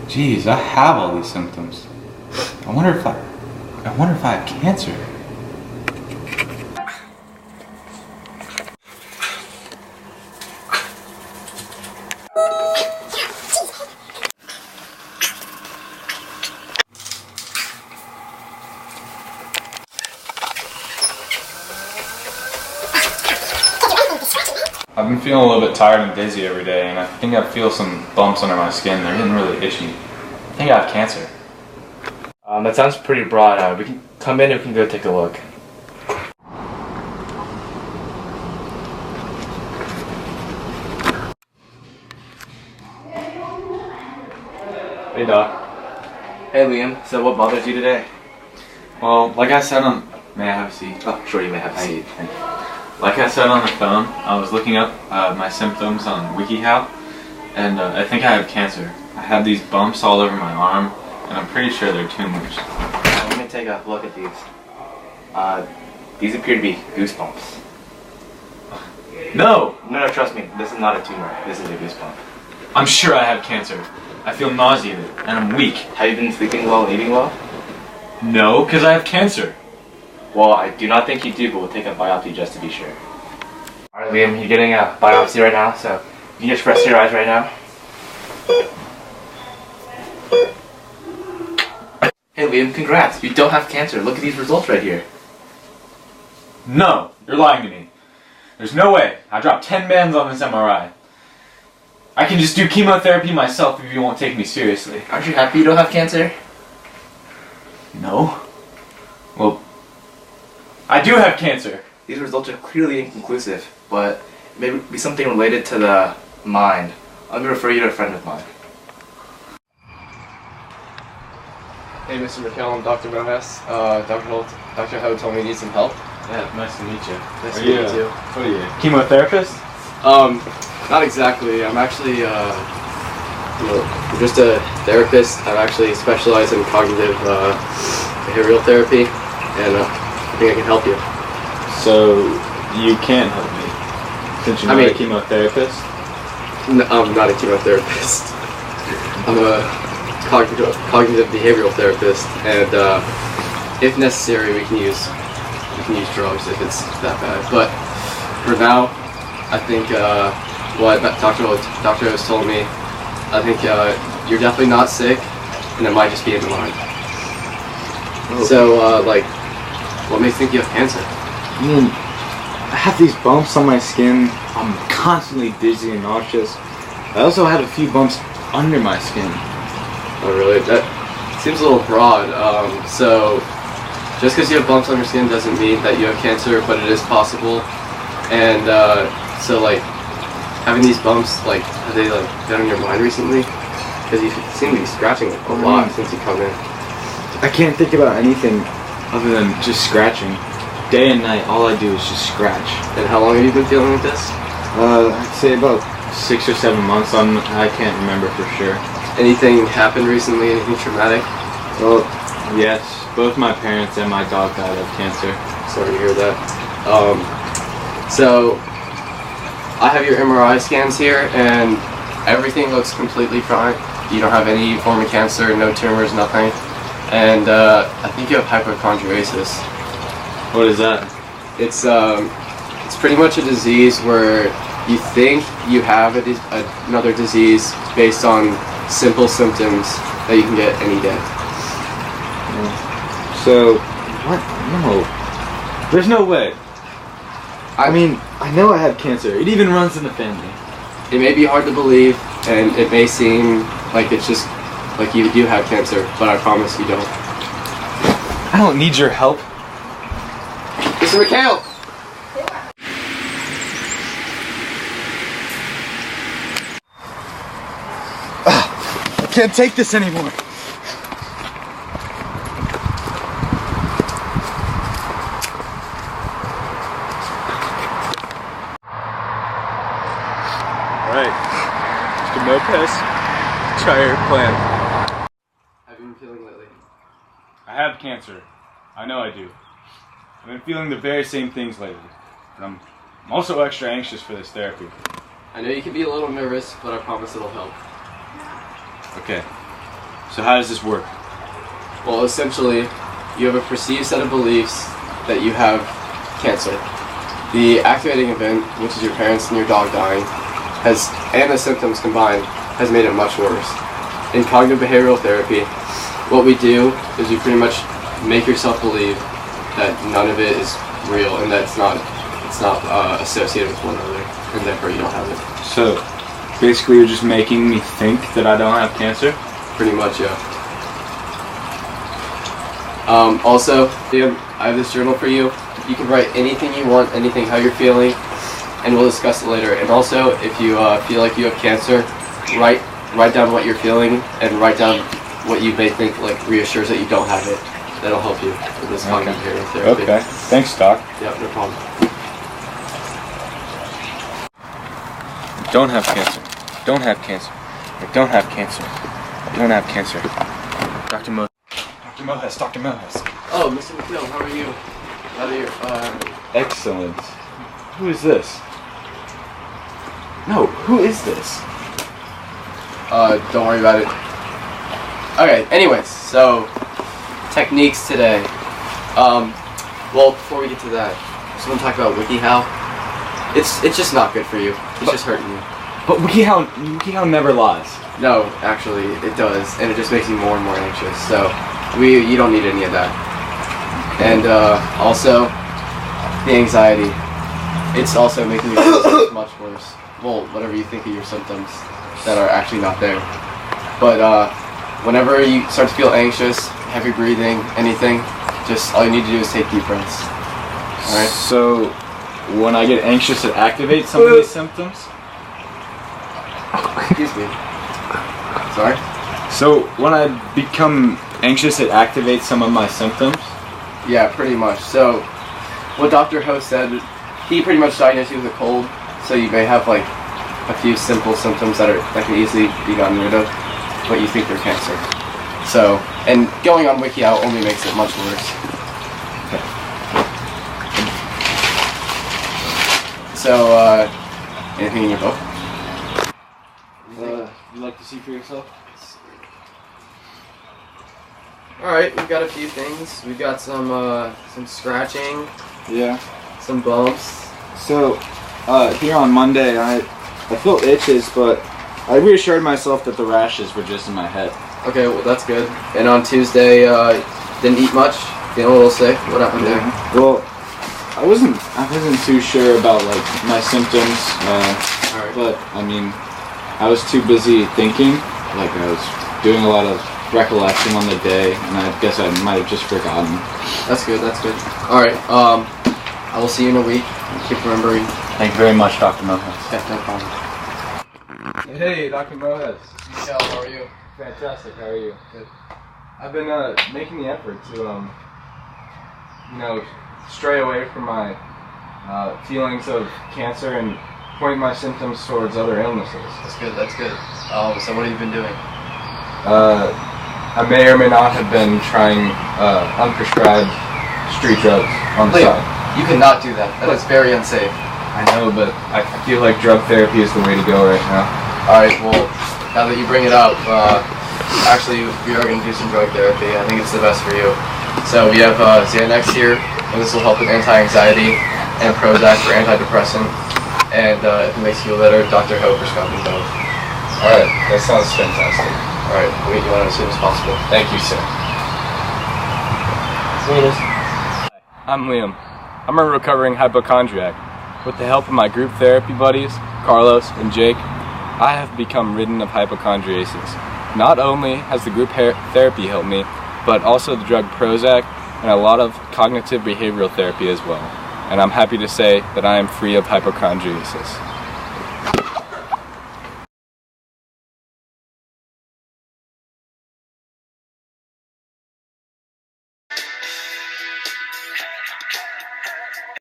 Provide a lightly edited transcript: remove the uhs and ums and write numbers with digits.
Geez, I have all these symptoms. I wonder if I have cancer. I've been feeling a little bit tired and dizzy every day, and I think I feel some bumps under my skin. They're getting really itchy. I think I have cancer. That sounds pretty broad. We can come in and we can go take a look. Hey, Doc. Hey Liam, so what bothers you today? Well, like I said on... May I have a seat? Oh, sure, you may have a seat. Thank you. Like I said on the phone, I was looking up my symptoms on WikiHow, and I think I have cancer. I have these bumps all over my arm, and I'm pretty sure they're tumors. Let me take a look at these. These appear to be goosebumps. No! No, trust me, this is not a tumor. This is a goosebump. I'm sure I have cancer. I feel nauseated, and I'm weak. Have you been sleeping well and eating well? No, because I have cancer. Well, I do not think you do, but we'll take a biopsy just to be sure. Alright Liam, you're getting a biopsy right now, so you can just rest your eyes right now. Hey Liam, congrats! You don't have cancer. Look at these results right here. No, you're lying to me. There's no way. I dropped 10 bands on this MRI. I can just do chemotherapy myself if you won't take me seriously. Aren't you happy you don't have cancer? No? Well, I do have cancer. These results are clearly inconclusive, but it may be something related to the mind. Let me refer you to a friend of mine. Hey, Mr. McHale, I'm Dr. Mohes. Dr. Ho told me you need some help. Yeah, nice to meet you. Nice to meet you too. What are you, chemotherapist? Not exactly. I'm actually, just a therapist. I actually specialize in cognitive behavioral therapy, and I think I can help you. So, you can't help me, since you're not a chemotherapist? No, I'm not a chemotherapist. I'm a cognitive behavioral therapist, and if necessary, we can use drugs if it's that bad. But for now, I think what Dr. has told me, I think you're definitely not sick, and it might just be in the mind. Oh. So, what makes you think you have cancer? I mean, I have these bumps on my skin. I'm constantly dizzy and nauseous. I also had a few bumps under my skin. Oh, really? That seems a little broad. So, just because you have bumps on your skin doesn't mean that you have cancer, but it is possible. And so, having these bumps, have they been on your mind recently? Because you seem to be scratching a lot since you come in. I can't think about anything other than just scratching. Day and night, all I do is just scratch. And how long have you been feeling like this? I'd say about 6 or 7 months. I can't remember for sure. Anything happened recently? Anything traumatic? Well, yes. Both my parents and my dog died of cancer. Sorry to hear that. So, I have your MRI scans here, and everything looks completely fine. You don't have any form of cancer, no tumors, nothing. And I think you have hypochondriasis. What is that? It's pretty much a disease where you think you have another disease based on simple symptoms that you can get any day. So, what? No. There's no way. I mean, I know I have cancer. It even runs in the family. It may be hard to believe, and it may seem like it's just like you do have cancer, but I promise you don't. I don't need your help. Mr. McHale! I can't take this anymore. Alright, Mr. Mopez, try your plan. How have you been feeling lately? I have cancer. I know I do. I've been feeling the very same things lately. And I'm also extra anxious for this therapy. I know you can be a little nervous, but I promise it'll help. Okay. So how does this work? Well, essentially, you have a perceived set of beliefs that you have cancer. The activating event, which is your parents and your dog dying, and the symptoms combined, has made it much worse. In cognitive behavioral therapy, what we do is we pretty much make yourself believe that none of it is real and that it's not associated with one another, and therefore you don't have it. So basically you're just making me think that I don't have cancer? Pretty much, yeah. Also, I have this journal for you. You can write anything you want, anything, how you're feeling, and we'll discuss it later. And also, if you feel like you have cancer, write down what you're feeling and write down what you may think reassures that you don't have it. That'll help you with this cognitive behavioral therapy. Okay. Thanks, Doc. Yeah, no problem. Don't have cancer. Don't have cancer. I don't have cancer. I don't have cancer. Dr. Mo. Dr. Mohes. Dr. Mohes. Oh, Mr. McNeil, how are you? Excellent. Who is this? No, who is this? Don't worry about it. Okay, anyways, so techniques today. Well, before we get to that, I just want to talk about WikiHow. It's just not good for you. It's just hurting you. But WikiHow never lies. No, actually, it does, and it just makes you more and more anxious. So, you don't need any of that. And also, the anxiety. It's also making your symptoms much worse. Well, whatever you think of your symptoms that are actually not there. But whenever you start to feel anxious, heavy breathing, anything, just all you need to do is take deep breaths. All right. So, when I get anxious, it activates some of these symptoms? Excuse me. Sorry? So, when I become anxious, it activates some of my symptoms? Yeah, pretty much. So, what Dr. Ho said, he pretty much diagnosed you with a cold, so you may have a few simple symptoms that can easily be gotten rid of, but you think they're cancer. So, and going on WikiHow only makes it much worse. So, anything in your book? You like to see for yourself? Alright, we've got a few things. We've got some scratching, Yeah. some bumps. So, here on Monday, I felt itches, but I reassured myself that the rashes were just in my head. Okay, well that's good. And on Tuesday, didn't eat much, feeling a little sick. What happened there? Well, I wasn't too sure about my symptoms, Alright. but I mean, I was too busy thinking. I was doing a lot of recollection on the day, and I guess I might have just forgotten. That's good, that's good. Alright, I will see you in a week. Keep remembering. Thank you very much, Dr. Mohes. Yeah, no problem. Hey, Dr. Mohes. Michelle, how are you? Fantastic. How are you? Good. I've been making the effort to, stray away from my feelings of cancer and point my symptoms towards other illnesses. That's good, that's good. So what have you been doing? I may or may not have been trying unprescribed street drugs on the side. You cannot do that. That is very unsafe. I know, but I feel like drug therapy is the way to go right now. Alright, well, now that you bring it up, actually we are going to do some drug therapy. I think it's the best for you. So we have Xanax here, and this will help with anti-anxiety, and Prozac for antidepressant. And if it makes you feel better, Dr. Ho prescribed me both. Alright, that sounds fantastic. Alright, we'll get you on as soon as possible. Thank you, sir. I'm Liam. I'm a recovering hypochondriac. With the help of my group therapy buddies, Carlos and Jake, I have become ridden of hypochondriasis. Not only has the group therapy helped me, but also the drug Prozac and a lot of cognitive behavioral therapy as well. And I'm happy to say that I am free of hypochondriasis.